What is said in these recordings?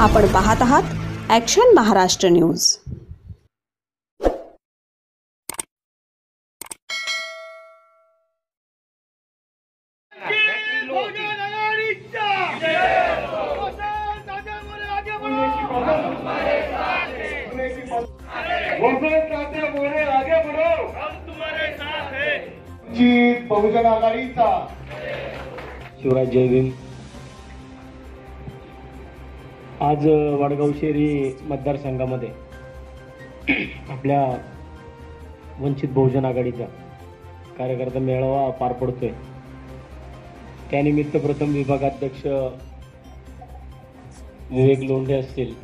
आपण पाहत आहात ॲक्शन महाराष्ट्र न्यूज। बहुजन आघाडीचा शिवराज जय भीम। आज वडगाव शहरी मतदारसंघामध्ये आपल्या वंचित बहुजन आघाडीचा कार्यकर्ता मेळावा पार पडतोय। त्यानिमित्त प्रथम विभागाध्यक्ष विवेक लोंढे असतील,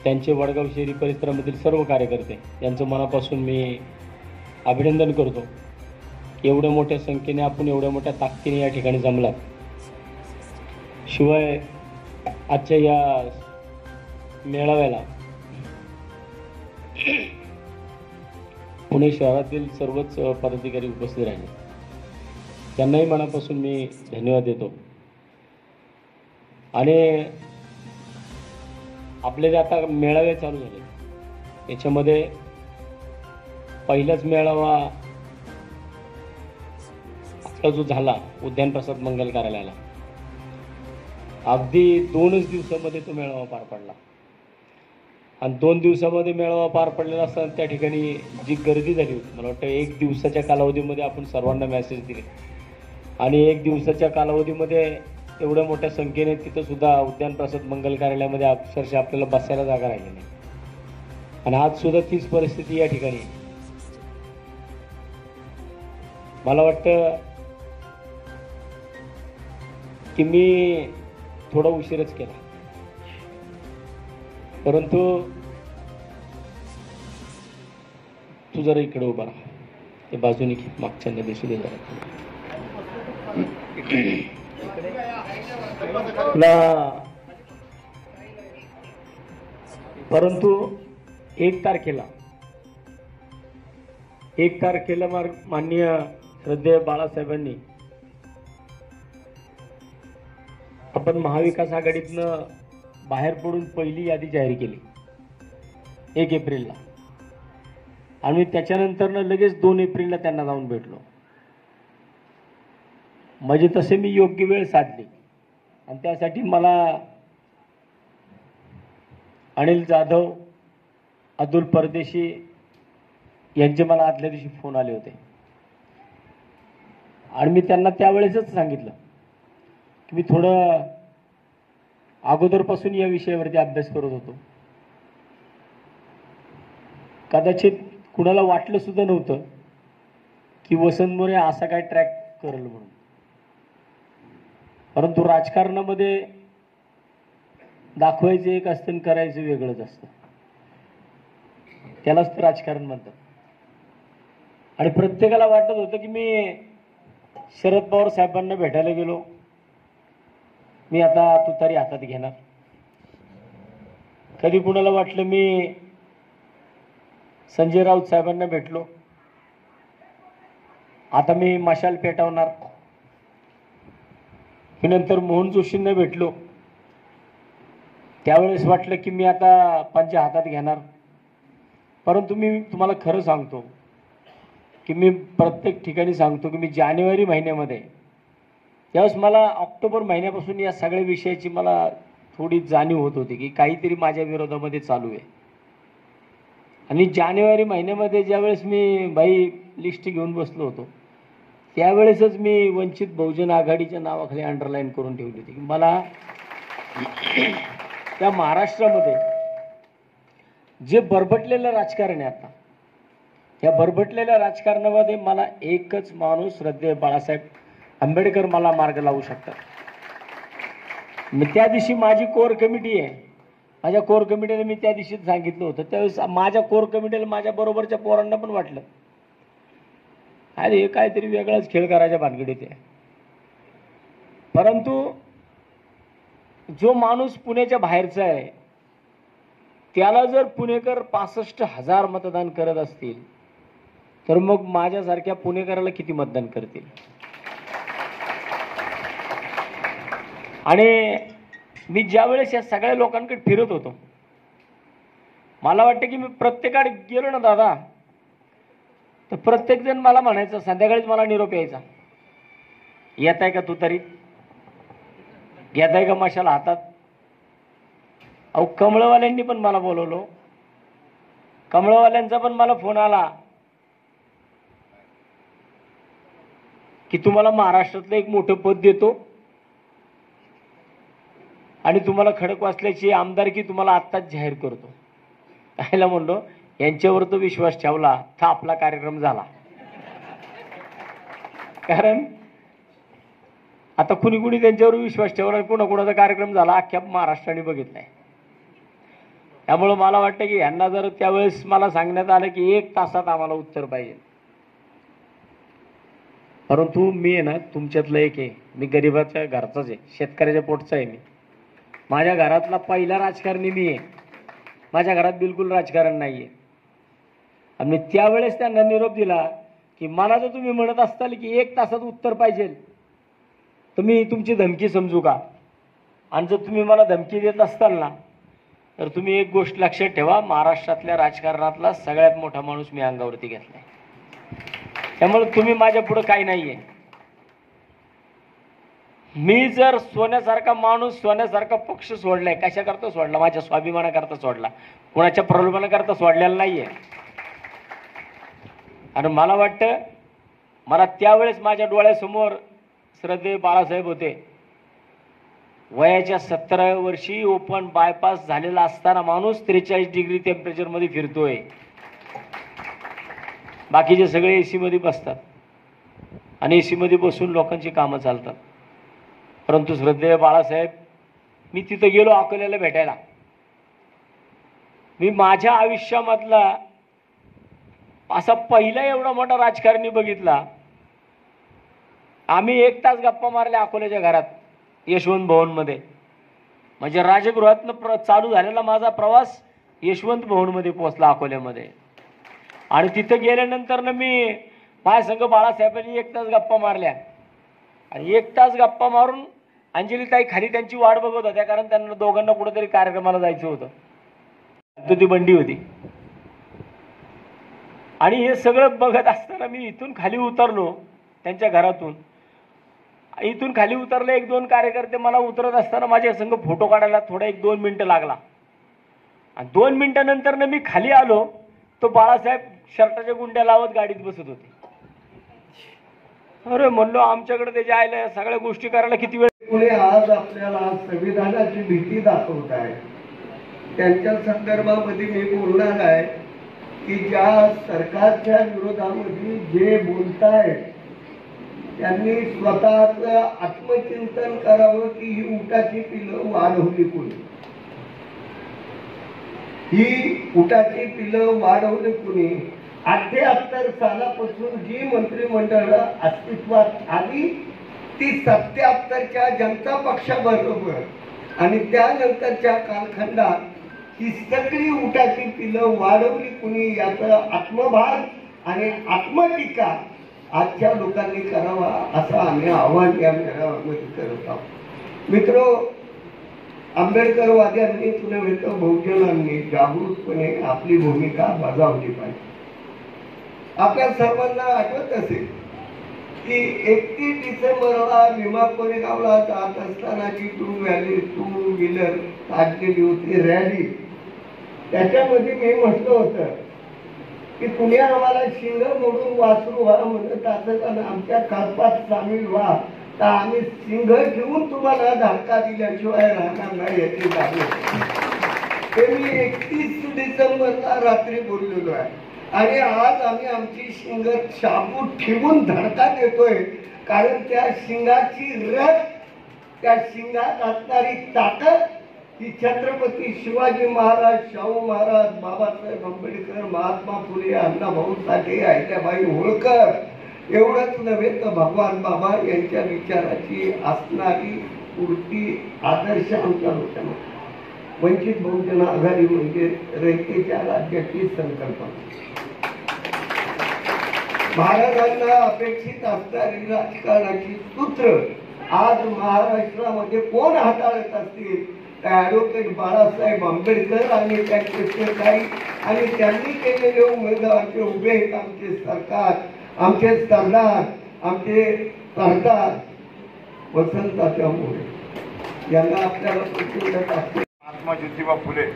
त्यांचे वडगाव शहरी परिसरामधील सर्व कार्यकर्ते यांचं मनापासून मी अभिनंदन करतो। एवढ्या मोठ्या संख्येने आपण एवढ्या मोठ्या ताकदीने या ठिकाणी जमलात। शिवाय आजच्या या मेळाव्याला पुणे शहरातील सर्वच पदाधिकारी उपस्थित राहिले, त्यांनाही मनापासून मी धन्यवाद देतो। आणि आपले जे आता मेळावे चालू झाले याच्यामध्ये पहिलाच मेळावा आता जो झाला उद्यान प्रसाद मंगल कार्यालयाला, अगदी 2च दिवसामध्ये तो मेळावा पार पडला। आणि 2 दिवसामध्ये मेळावा पार पडलेला असताना त्या ठिकाणी जी गर्दी झाली होती, मला वाटतं 1 दिवसाच्या कालावधीमध्ये आपण सर्वांना मेसेज दिले आणि 1 दिवसाच्या कालावधीमध्ये एवढ्या मोठ्या संख्येने तिथं सुद्धा उद्यान प्रसाद मंगल कार्यालयामध्ये अक्षरशः आपल्याला बसायला जागा राहिली नाही। आणि आज सुद्धा तीच परिस्थिती या ठिकाणी। मला वाटतं की मी थोडा उशीरच केला, परंतु तू जरा इकडे उभा राहा, ते बाजूने मागच्यांना दिसू दे जरा परंतु 1 तारखेला माननीय श्रद्धेय बाळासाहेबांनी आपण महाविकास आघाडीतनं बाहेर पडून पहिली यादी जाहीर केली 1 एप्रिलला, आणि त्याच्यानंतर लगेच 2 एप्रिलला त्यांना जाऊन भेटलो। म्हणजे तसे मी योग्य वेळ साधली आणि त्यासाठी मला अनिल जाधव, अतुल परदेशी यांचे मला आदल्या दिवशी फोन आले होते आणि मी त्यांना त्यावेळेसच सांगितलं की मी थोडं अगोदरपासून या विषयावरती अभ्यास करत होतो। कदाचित कुणाला वाटलं सुद्धा नव्हतं की वसंत मोरे असा काय ट्रॅक करेल म्हणून, परंतु राजकारणामध्ये दाखवायचं एक असतं आणि करायचं वेगळंच असतं, त्यालाच तर राजकारण म्हणतात। आणि प्रत्येकाला वाटत होतं की मी शरद पवार साहेबांना भेटायला गेलो, मी आता तुतारी हातात घेणार। कधी कुणाला वाटलं मी संजय राऊत साहेबांना भेटलो, आता मी मशाल पेटवणार। मी नंतर मोहन जोशींना भेटलो, त्यावेळेस वाटलं की मी आता पंजा हातात घेणार। परंतु मी तुम्हाला खरं सांगतो की मी प्रत्येक ठिकाणी सांगतो की मी जानेवारी महिन्यामध्ये, त्यावेळेस मला ऑक्टोबर महिन्यापासून या सगळ्या विषयाची मला थोडी जाणीव होत होती की काहीतरी माझ्या विरोधामध्ये चालू आहे। आणि जानेवारी महिन्यामध्ये ज्यावेळेस मी लिस्ट घेऊन बसलो होतो, त्यावेळेसच मी वंचित बहुजन आघाडीच्या नावाखाली अंडरलाईन करून ठेवली होती की मला त्या महाराष्ट्रामध्ये जे बरबटलेलं राजकारण आहे आता, या बरबटलेल्या राजकारणामध्ये मला एकच माणूस श्रद्धेय बाळासाहेब आंबेडकर मला मार्ग लावू शकतात। मी त्या दिवशी माझी कोर कमिटी आहे, माझ्या कोर कमिटीने मी त्या दिवशी सांगितलं होतं, त्यावेळेस माझ्या कोर कमिटीला माझ्या बरोबरच्या पोरांना पण वाटलं अरे काहीतरी वेगळाच खेळ करायच्या भानगडीत आहे। परंतु जो माणूस पुण्याच्या बाहेरचा आहे त्याला जर पुणेकर 65,000 मतदान करत असतील तर मग माझ्यासारख्या पुणेकराला किती मतदान करतील। आणि मी ज्या वेळेस या सगळ्या लोकांकडे फिरत होतो, मला वाटतं की मी प्रत्येकाकडे गेलो ना दादा, तर प्रत्येक जण मला म्हणायचं, संध्याकाळीच मला निरोप यायचा, येत आहे का तू तरी, घेत आहे का मशाल हातात. अहो कमळवाल्यांनी पण मला बोलवलं, कमळवाल्यांचा पण मला फोन आला की तुम्हाला महाराष्ट्रातलं एक मोठं पद देतो आणि तुम्हाला खडकवासल्याची आमदारकी तुम्हाला आत्ताच जाहीर करतो. कायला म्हणलो, यांच्यावर तो विश्वास ठेवला तर आपला कार्यक्रम झाला. कारण आता कुणी कुणी त्यांच्यावर विश्वास ठेवला, कोणाकोणाचा कार्यक्रम झाला अख्ख्या महाराष्ट्राने बघितलाय. त्यामुळं मला वाटतं की यांना जर त्यावेळेस मला सांगण्यात आलं की 1 तासात आम्हाला उत्तर पाहिजे, परंतु मी आहे ना तुमच्यातलं एक आहे, मी गरिबाच्या घरचाच आहे, शेतकऱ्याच्या पोटचा आहे. मी माझ्या घरातला पहिला राजकारणी मी आहे, माझ्या घरात बिलकुल राजकारण नाही आहे. आणि मी त्यावेळेस त्यांना निरोप दिला की मला जर तुम्ही म्हणत असताल की 1 तासात उत्तर पाहिजे तर मी तुमची धमकी समजू का. आणि जर तुम्ही मला धमकी देत असताल ना, तर तुम्ही एक गोष्ट लक्षात ठेवा, महाराष्ट्रातल्या राजकारणातला सगळ्यात मोठा माणूस मी अंगावरती घेतलाय. त्यामुळे तुम्ही माझ्या पुढे काही नाहीये. मी जर सोन्यासारखा माणूस, सोन्यासारखा पक्ष सोडलाय, कशाकरता सोडला, माझ्या स्वाभिमानाकरता सोडला, कोणाच्या प्रलोभनाकरता सोडलेला नाहीये. आणि मला वाटतं, मला त्यावेळेस माझ्या डोळ्यासमोर श्रद्धेय बाळासाहेब होते, वयाच्या 17व्या वर्षी ओपन बायपास झालेला असताना माणूस 43 डिग्री टेम्परेचरमध्ये फिरतोय. बाकीचे सगळे एसी मध्ये बसतात आणि एसी मध्ये बसून लोकांची कामं चालतात. परंतु श्रद्धेय बाळासाहेब, मी तिथं गेलो अकोल्याला भेटायला. मी माझ्या आयुष्यामधला असा पहिला एवढा मोठा राजकारणी बघितला. आम्ही 1 तास गप्पा मारल्या अकोल्याच्या घरात, यशवंत भवनमध्ये. म्हणजे राजगृहातनं चालू झालेला माझा प्रवास यशवंत भवनमध्ये पोहोचला अकोल्यामध्ये. आणि तिथं गेल्यानंतर ना मी माझ्या संघ बाळासाहेबांनी 1 तास गप्पा मारल्या. आणि 1 तास गप्पा मारून अंजलीताई खाली त्यांची वाट बघत होत्या, कारण त्यांना दोघांना कुठेतरी कार्यक्रमाला जायचं होतं. ती बंडी होती. आणि हे सगळं बघत असताना मी इथून खाली उतरलो, त्यांच्या घरातून इथून खाली उतरले. 1-2 कार्यकर्ते मला उतरत असताना माझ्या संग फोटो काढायला थोडा 1-2 मिनिटं लागला. आणि 2 मिनिटानंतर ना मी खाली आलो, तो बाळासाहेब शर्टाच्या गुंड्या लावत गाडीत बसत होते. अरे म्हणलो, आमच्याकडे त्याच्या आईला सगळ्या गोष्टी करायला किती वेळ. पुणे आज आपल्याला संविधानाची भीती दाखवत आहे. त्यांच्या संदर्भामध्ये मी बोलणार आहे की ज्या सरकारच्या विरोधामध्ये जे बोलतायत त्यांनी स्वतःचं आत्मचिंतन करावं की ही उठाची पिलं वाढवली कोणी, ही उठाची पिलं वाढवली कोणी. 78 सालापासून जी मंत्रिमंडळ अस्तित्वात आली ती 77च्या जनता पक्षाबरोबर आणि त्यानंतरच्या कालखंडात ही सगळी उठाची पिलं वाढवली कुणी, याचा आत्मभान आणि आत्मटीका आजच्या लोकांनी करावा असं आम्ही आव्हान या मेळाव्यामध्ये करत आहोत. मित्र, आंबेडकरवाद्यांनी पुणे बहुजनांनी जागृतपणे आपली भूमिका बजावली पाहिजे. आपल्या सर्वांना आठवत असेल की 31 डिसेंबरला भीमा कोरेगावला जात असतानाची टू व्हीलर काढलेली होती रॅली. त्याच्यामध्ये मी म्हटलं होतं की तुम्ही आम्हाला शिंग मोडून वासरू व्हा म्हणत असत आणि आमच्या कल्पात सामील व्हा, तर आम्ही सिंह ठेवून तुम्हाला धडका दिल्याशिवाय राहणार नाही याची जाणीव. ते मी 31 डिसेंबरला रात्री बोललेलो आहे. आणि आज आम्ही आमची शिंग शाबूत ठेवून धडका देतोय, कारण त्या शिंगाची रथ, त्या शिंगात असणारी ताकद ही छत्रपती शिवाजी महाराज, शाहू महाराज, बाबासाहेब आंबेडकर, महात्मा फुले, अण्णाभाऊ साठे, अहिल्याबाई होळकर एवढंच नव्हे तर भगवान बाबा यांच्या विचाराची असणारी पूर्ती आदर्श आमच्या लोकांना. वंचित बहुजन आघाडी म्हणजे रयतेच्या राज्याची संकल्पना. महाराजांना अपेक्षित असणारी राजकारणाची सूत्र आज महाराष्ट्रामध्ये कोण हाताळत असतील ॲडव्होकेट बाळासाहेब आंबेडकर आणि त्यांचे काही आणि त्यांनी केलेले उमेदवार जे उभे आहेत, आमचे सरकार, आमचे सरदार, आमचे सरदार वसंतदादा मोरे यांना आपल्याला प्रचंड टाकते. महात्मा ज्योतिबा फुले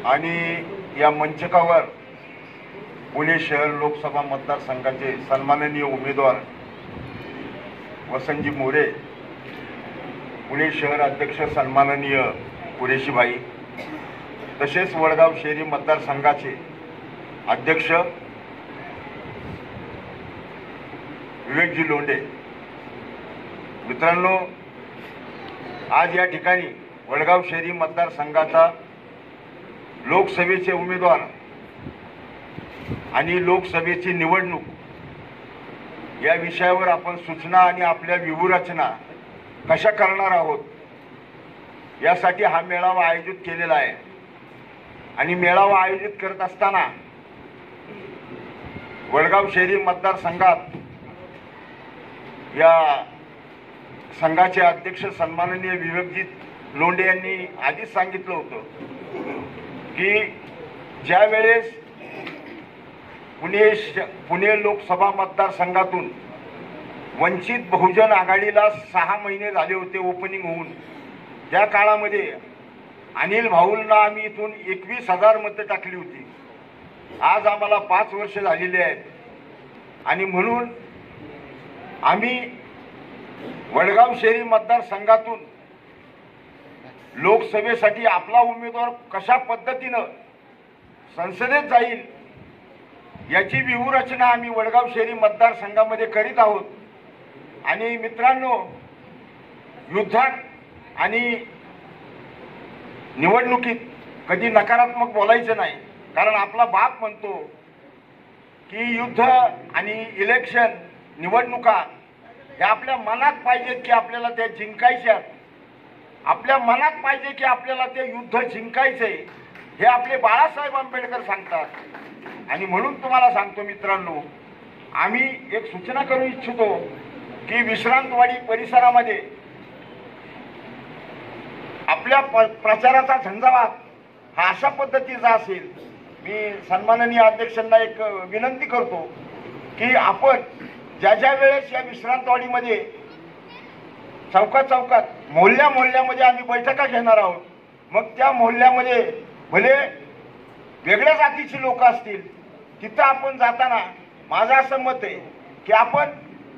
आणि या मंचकावर पुणे शहर लोकसभा मतदारसंघाचे सन्माननीय उमेदवार वसंतजी मोरे, पुणे शहर अध्यक्ष सन्माननीय कुरेशीबाई, तसेच वडगाव शहरी मतदारसंघाचे अध्यक्ष विवेकजी लोंढे. मित्रांनो, आज या ठिकाणी वडगाव शहरी मतदारसंघाचा लोकसभेचे उमेदवार आणि लोकसभेची निवडणूक या विषयावर आपण सूचना आणि आपल्या व्यूहरचना कशा करणार आहोत यासाठी हा मेळावा आयोजित केलेला आहे. आणि मेळावा आयोजित करत असताना वडगाव शहरी मतदारसंघात या संघाचे अध्यक्ष सन्माननीय विवेकजी लोंढे यांनी आधीच सांगितलं होतं की ज्या वेळेस पुणे लोकसभा मतदारसंघातून वंचित बहुजन आघाडीला 6 महिने झाले होते ओपनिंग होऊन, त्या काळामध्ये अनिल भाऊंना आम्ही इथून 21,000 मतं टाकली होती. आज आम्हाला 5 वर्ष झालेली आहेत आणि म्हणून आम्ही वडगाव शहरी मतदारसंघातून लोकसभेसाठी आपला उमेदवार कशा पद्धतीनं संसदेत जाईल याची व्यूहरचना आम्ही वडगाव शहरी मतदारसंघामध्ये करीत आहोत. आणि मित्रांनो, युद्धात आणि निवडणुकीत कधी नकारात्मक बोलायचं नाही, कारण आपला बाप म्हणतो की युद्ध आणि इलेक्शन निवडणुका हे आपल्या मनात पाहिजेत की आपल्याला त्या जिंकायच्यात, आपल्या मनात पाहिजे की आपल्याला ते युद्ध जिंकायचंय, हे आपले बाळासाहेब आंबेडकर सांगतात. आणि म्हणून तुम्हाला सांगतो मित्रांनो, आम्ही एक सूचना करू इच्छितो की विश्रांतवाडी परिसरामध्ये आपल्या प्रचाराचा झंझावात हा अशा पद्धतीचा असेल. मी सन्माननीय अध्यक्षांना एक विनंती करतो की आपण ज्या वेळेस या विश्रांतवाडीमध्ये चौकात मोहल्ल्यामध्ये आम्ही बैठका घेणार आहोत, मग त्या मोहल्ल्यामध्ये भले वेगळ्या जातीची लोक असतील, तिथं आपण जाताना माझं असं मत आहे की आपण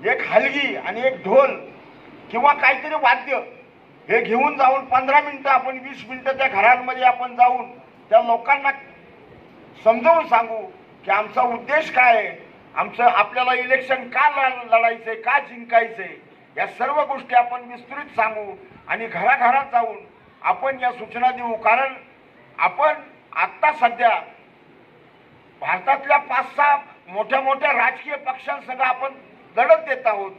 एक हलगी आणि एक ढोल किंवा काहीतरी वाद्य हे घेऊन जाऊन 15 मिनिटं आपण 20 मिनिटं त्या घरांमध्ये आपण जाऊन त्या लोकांना समजावून सांगू की आमचा उद्देश काय आहे, आमचं आपल्याला इलेक्शन का लढायचंय, का जिंकायचंय, या सर्व गोष्टी आपण विस्तृत सांगू आणि घराघरात जाऊन आपण या सूचना देऊ. कारण आपण आत्ता सध्या भारतातल्या 5-6 मोठ्या राजकीय पक्षांसंग आपण लढत देत आहोत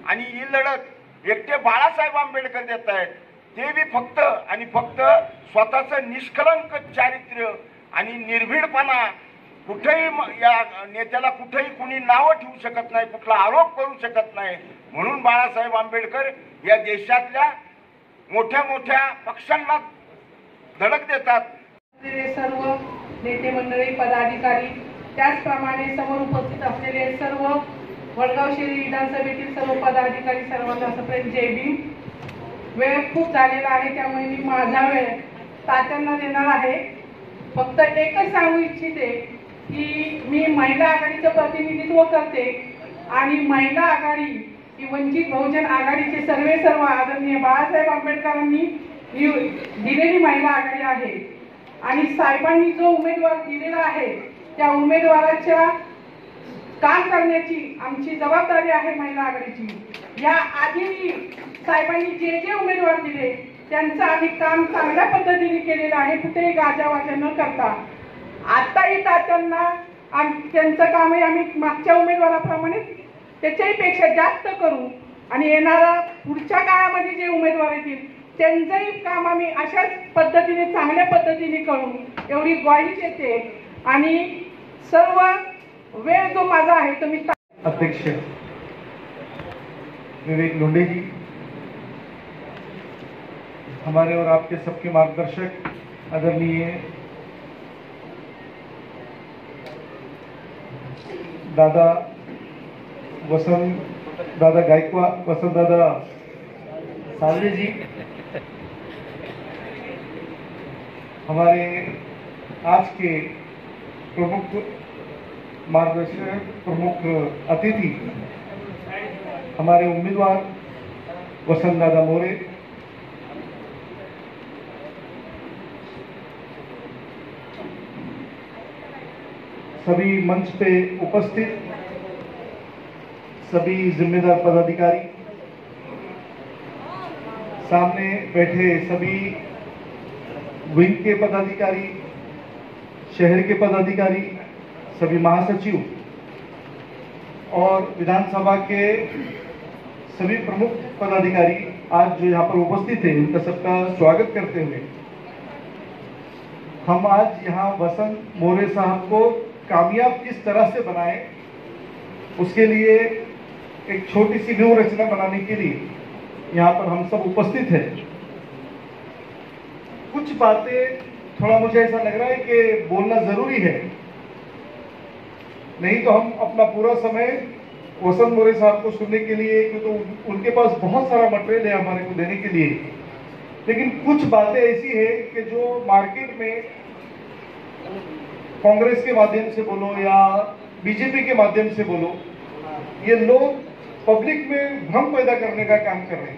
आणि ही लढत एकटे बाळासाहेब आंबेडकर देत आहेत. ते बी फक्त आणि फक्त स्वतःचं निष्कलंक चारित्र्य आणि निर्भीडपणा, कुठेही या नेत्याला कुठेही कुणी नावं ठेवू शकत नाही, कुठला आरोप करू शकत नाही. म्हणून बाळासाहेब आंबेडकर या देशातल्या मोठ्या पक्षांना धडक देतात. सर्व नेते मंडळी, पदाधिकारी, त्याचप्रमाणे समोर उपस्थित असलेले सर्व वडगाव शहरी विधानसभेतील सर्व पदाधिकारी, सर्वांना सप्रेम जय भीम. वेळ खूप झालेला आहे, त्यामुळे मी माझा वेळ तात्यांना देणार आहे. फक्त एकच सांगू इच्छिते की मी महिला आघाडीचं प्रतिनिधित्व करते आणि महिला आघाडी ही वंचित बहुजन आघाडीचे सर्व आदरणीय बाळासाहेब आंबेडकरांनी दिलेली महिला आघाडी आहे. आणि साहेबांनी जो उमेदवार दिलेला आहे त्या उमेदवाराच्या काम करण्याची आमची जबाबदारी आहे महिला आघाडीची. या आधी साहेबांनी जे उमेदवार दिले त्यांचं आम्ही काम चांगल्या पद्धतीने केलेलं आहे, कुठेही गाजावाजा न करता. आताही तात्यांना त्यांचं कामही आम्ही मागच्या उमेदवाराप्रमाणे त्याच्याही पेक्षा जास्त करू आणि येणारा पुढच्या काळामध्ये जे उमेदवार येतील त्यांचंही काम आम्ही अशाच पद्धतीने चांगल्या पद्धतीने करू एवढी ग्वाही देते. आणि सर्व वेळ जो माझा आहे तो मी अध्यक्ष विवेक लोंढेजी, हमारे और आपके सबके मार्गदर्शक आदरणीय दादा गायकवाड वसंत दादा सावले जी, हमारे आज के प्रमुख मार्गदर्शक, प्रमुख अतिथि, हमारे उम्मीदवार वसंत दादा मोरे, सभी मंच पे उपस्थित सभी जिम्मेदार पदाधिकारी, सामने बैठे सभी विंग के पदाधिकारी, शहर के पदाधिकारी, सभी महासचिव और विधानसभा के सभी प्रमुख पदाधिकारी आज जो यहाँ पर उपस्थित हैं, उनका सबका स्वागत करते हुए हम आज यहाँ वसंत मोरे साहब को कामयाब किस तरह से बनाएं, उसके लिए एक छोटी सी व्यूह रचना बनाने के लिए यहाँ पर हम सब उपस्थित हैं। कुछ बातें थोड़ा मुझे ऐसा लग रहा है कि बोलना जरूरी है, नहीं तो हम अपना पूरा समय वसंत मोरे साहब को सुनने के लिए, क्योंकि उनके पास बहुत सारा मटेरियल है हमारे को देने के लिए, लेकिन कुछ बातें ऐसी है कि जो मार्केट में कांग्रेस के माध्यम से बोलो या बीजेपी के माध्यम से बोलो, ये लोग पब्लिक में भ्रम पैदा करने का काम कर रहे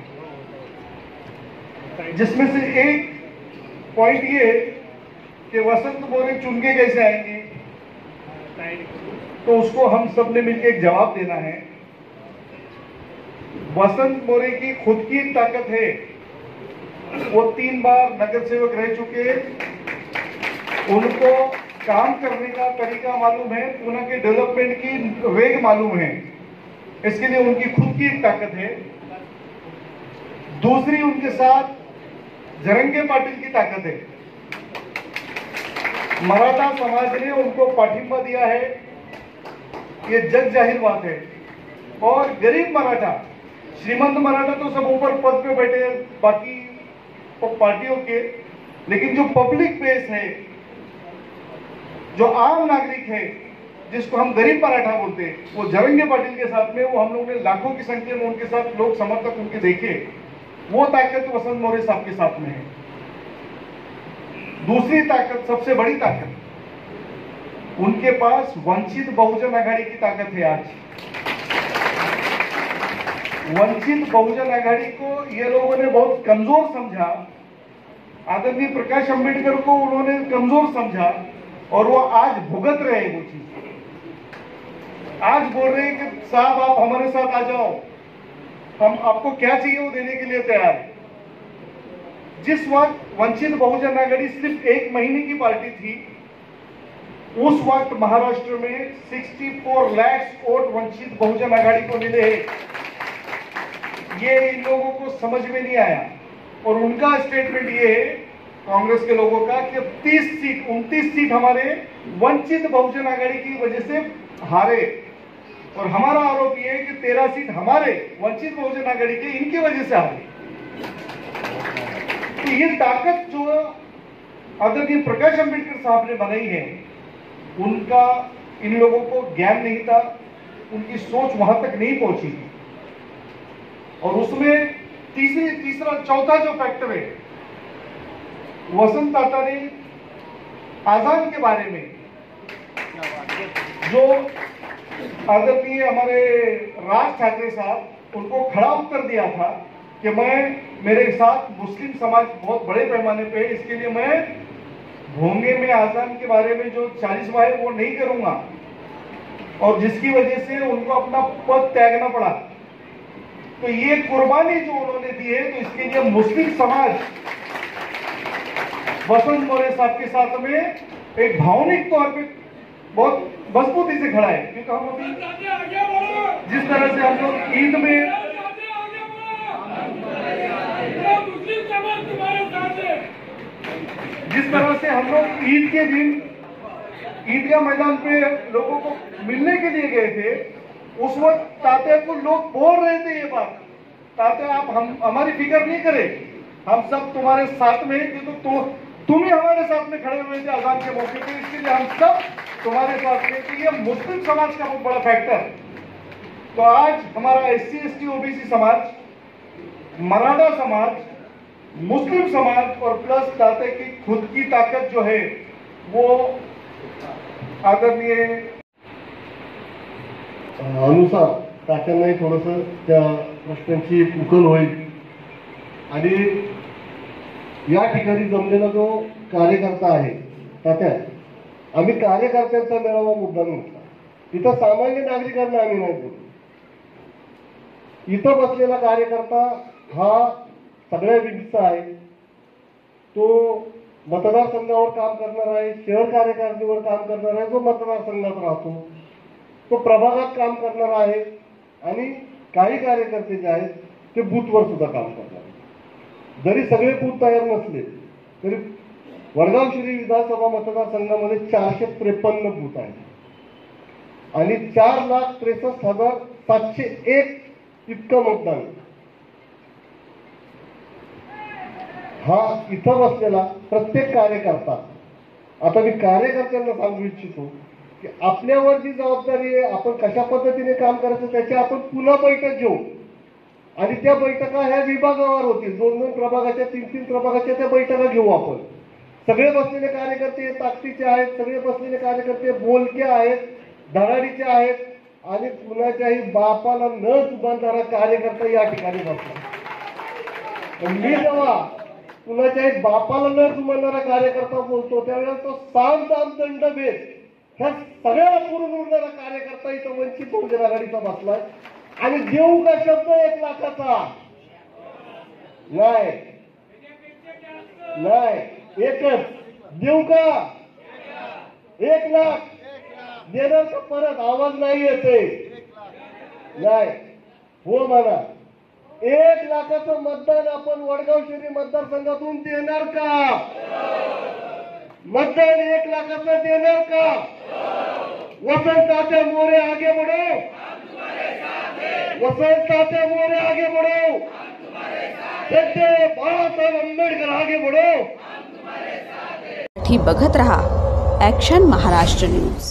हैं। जिसमें से एक पॉइंट ये है कि वसंत मोरे चुन के कैसे आएंगे, तो उसको हम सब ने मिलकर एक जवाब देना है। वसंत मोरे की खुद की एक ताकत है, वो 3 बार नगर सेवक रह चुके, उनको काम करने का तरीका मालूम है, पुणे के डेवलपमेंट की वेग मालूम है, इसके लिए उनकी खुद की एक ताकत है। दूसरी, उनके साथ जरंगे पाटिल की ताकत है। मराठा समाज ने उनको पाठिंबा दिया है, ये जग जाहिर बात है। और गरीब मराठा, श्रीमंत मराठा तो सब ऊपर पद पे बैठे बाकी पार्टियों के, लेकिन जो पब्लिक बेस है, जो आम नागरिक है, जिसको हम गरीब मराठा बोलते हैं, वो जरंगे पाटिल के साथ में, वो हम लोगों ने लाखों की संख्या में उनके साथ लोग समर्थक उनके देखे, वो ताकत वसंत मोरे साहब के साथ में है। दूसरी ताकत, सबसे बड़ी ताकत, उनके पास वंचित बहुजन आघाड़ी की ताकत है। आज वंचित बहुजन आघाड़ी को ये लोगों ने बहुत कमजोर समझा, आदरणीय प्रकाश अंबेडकर को उन्होंने कमजोर समझा, और वो आज भुगत रहे हैं वो चीज। आज बोल रहे हैं कि साहब आप हमारे साथ आ जाओ, हम आपको क्या चाहिए वो देने के लिए तैयार है। जिस वक्त वंचित बहुजन आघाड़ी सिर्फ 1 महीने की पार्टी थी, उस वक्त महाराष्ट्र में 64 लाख वोट वंचित बहुजन आघाड़ी को मिले हैं। ये इन लोगों को समझ में नहीं आया, और उनका स्टेटमेंट ये है कांग्रेस के लोगों का कि 29 सीट हमारे वंचित बहुजन आघाड़ी की वजह से हारे, और हमारा आरोप ये है कि 13 सीट हमारे वंचित बहुजन आघाड़ी के इनकी वजह से हारे। तो ये ताकत जो आदरणीय प्रकाश अंबेडकर साहब ने बनाई है, उनका इन लोगों को ज्ञान नहीं था, उनकी सोच वहां तक नहीं पहुंची थी। और उसमें चौथा जो फैक्टर है, वसंत दादा ने आजान के बारे में जो आदरणीय हमारे राज ठाकरे साहब उनको खड़ा उत्तर दिया था कि मेरे साथ मुस्लिम समाज बहुत बड़े पैमाने पे, इसके लिए मैं भोंगे में आजान के बारे में जो 40वां है वो नहीं करूंगा, और जिसकी वजह से उनको अपना पद त्यागना पड़ा। तो ये कुर्बानी जो उन्होंने दी है, तो इसके लिए मुस्लिम समाज वसंत मोरे साहब के साथ में एक भावनिक तौर पे बहुत मजबूती से खड़ा है। क्योंकि हम अभी जिस तरह से हम लोग ईद में, जिस तरह से हम लोग ईद के दिन ईदगाह मैदान पे लोगों को मिलने के लिए गए थे, उस वक्त तात्या को लोग बोल रहे थे ये बात, तात्या आप हमारी फिक्र नहीं करें, हम सब तुम्हारे साथ में हैं, तो तुम ही हमारे साथ में खड़े हुए थे अजान के मौके पे, इसलिए हम सब तुम्हारे साथ में। तो ये मुस्लिम समाज का बहुत बड़ा फैक्टर। तो आज हमारा SC ST OBC समाज, मराठा समाज, मुस्लिम समाज और प्लस दाते की खुद की ताकत जो है वो आदरणीय अनुसार तात्यांनाही थोडंसं त्या प्रश्नांची उकल होईल आणि या ठिकाणी जमलेला जो कार्यकर्ता आहे तात्या, आम्ही कार्यकर्त्यांचा मेळावा मुद्दा नव्हता, इथं सामान्य नागरिकांना आम्ही नाही बोलतो. इथं बसलेला कार्यकर्ता हा सगळ्या विंगचा आहे, तो मतदारसंघावर काम करणार आहे, शहर कार्यकारिणीवर काम करणार आहे, जो मतदारसंघात राहतो तो प्रभागात काम करणार आहे आणि काही कार्यकर्ते जे आहेत ते बूथवर सुद्धा काम करणार आहेत. जरी सगळे बूथ तयार नसले तरी वडगाव शिरी विधानसभा मतदारसंघामध्ये 453 बूथ आहेत आणि 4,63,701 इतकं मतदान. हा इथं बसलेला प्रत्येक कार्यकर्ता, आता मी कार्यकर्त्यांना सांगू इच्छितो की आपल्यावर जी जबाबदारी आहे, आपण कशा पद्धतीने काम करायचं त्याची आपण पुन्हा बैठक घेऊ आणि त्या बैठका ह्या विभागावर होतील. 2-2 प्रभागाच्या, 3-3 प्रभागाच्या त्या बैठका घेऊ आपण. सगळे बसलेले कार्यकर्ते ताकदीचे आहेत, सगळे बसलेले कार्यकर्ते बोलके आहेत, धडाडीचे आहेत आणि कुणाच्याही बापाला न जुबानदारा कार्यकर्ता या ठिकाणी बसला. मी जेव्हा कुणाच्याही बापाला न जुमानणारा कार्यकर्ता बोलतो त्यावेळेला तो साम दाम दंड भेद ह्या सगळ्याला पुरून उरणारा कार्यकर्ता इथं वंचित बहुजन आघाडीचा बसलाय. आणि देऊ का शब्द 1 लाखाचा नाही, एकच देऊ का 1 लाख देणार का? परत आवाज नाही येते. नाही हो म्हणा. 1 लाखाचं मतदान आपण वडगाव शहरी मतदारसंघातून देणार का? मतदान 1 लाखाचं देणार का? वसंत तात्या मोरे आगे बढ़ो, वसंत तात्या मोरे आगे बढ़ो, सत्य बाळासाहेब आंबेडकर आगे बढ़ो. बघत रहा ॲक्शन महाराष्ट्र न्यूज.